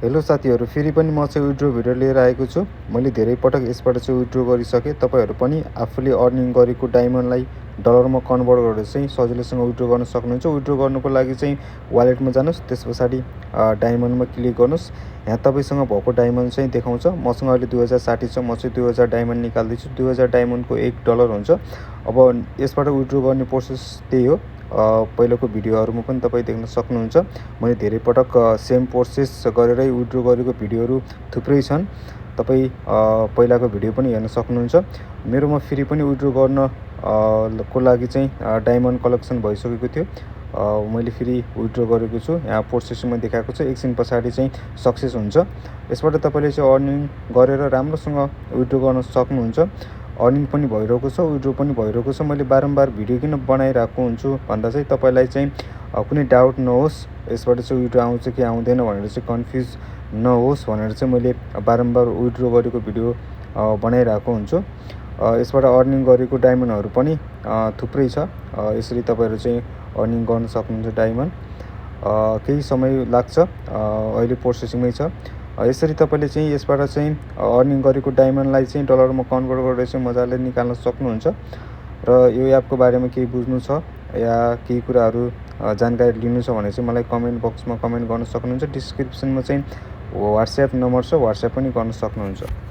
Hello साथीहरू, फेरि पनि म चाहिँ विड्रो भिडियो लिएर आएको छु। मैले धेरै पटक यसबाट चाहिँ विड्रो गरिसकेँ। तपाईँहरू पनि आफूले अर्निङ गरेको डायमन्डलाई डलरमा कन्भर्ट गरेर चाहिँ सजिलैसँग विड्रो गर्न सक्नुहुन्छ। विड्रो गर्नुको लागि चाहिँ वालेटमा जानुहोस्, त्यस पछाडि डायमन्डमा क्लिक गर्नुहोस्। यहाँ तपाईँसँग भएको डायमन्ड चाहिँ देखाउँछ। मसँग अहिले 2060 छ। म चाहिँ 2000 डायमन्ड निकाल्दैछु। 2000 डायमन्डको $1 हुन्छ। अब यसबाट विड्रो गर्ने प्रोसेस त्यही हो। पहिलाको भिडियोहरूमा पनि तपाईँ देख्न सक्नुहुन्छ। मैले धेरै पटक सेम प्रोसेस गरेरै विड्रो गरेको भिडियोहरू थुप्रै छन्। तपाईँ पहिलाको भिडियो पनि हेर्न सक्नुहुन्छ। मेरोमा फेरि पनि विड्रो गर्न को लागि चाहिँ डायमन्ड कलेक्सन भइसकेको थियो। मैले फेरि विड्रो गरेको छु। यहाँ प्रोसेसमा देखाएको छ। एकछिन पछाडि चाहिँ सक्सेस हुन्छ। यसबाट तपाईँले चाहिँ अर्निङ गरेर राम्रोसँग विड्रो गर्न सक्नुहुन्छ। अर्निङ पनि भइरहेको छ, विड्रो पनि भइरहेको छ। मैले बारम्बार भिडियो किन बनाइरहेको हुन्छु भन्दा चाहिँ तपाईँलाई चाहिँ कुनै डाउट नहोस्, यसबाट चाहिँ विड्रो आउँछ कि आउँदैन भनेर चाहिँ कन्फ्युज नहोस् भनेर चाहिँ मैले बारम्बार विड्रो गरेको भिडियो बनाइरहेको हुन्छु। यसबाट अर्निङ गरेको डायमन्डहरू पनि थुप्रै छ। यसरी तपाईँहरू चाहिँ अर्निङ गर्न सक्नुहुन्छ डायमन्ड। केही समय लाग्छ, अहिले प्रोसेसिङमै छ। यसरी तपाईँले चाहिँ यसबाट चाहिँ अर्निङ गरेको डायमन्डलाई चाहिँ डलरमा कन्भर्ट गरेर चाहिँ मजाले निकाल्न सक्नुहुन्छ। र यो एपको बारेमा केही बुझ्नु छ या केही कुराहरू जानकारी लिनु छ भने चाहिँ मलाई कमेन्ट बक्समा कमेन्ट गर्न सक्नुहुन्छ। डिस्क्रिप्सनमा चाहिँ WhatsApp नम्बर छ, WhatsApp पनि गर्न सक्नुहुन्छ।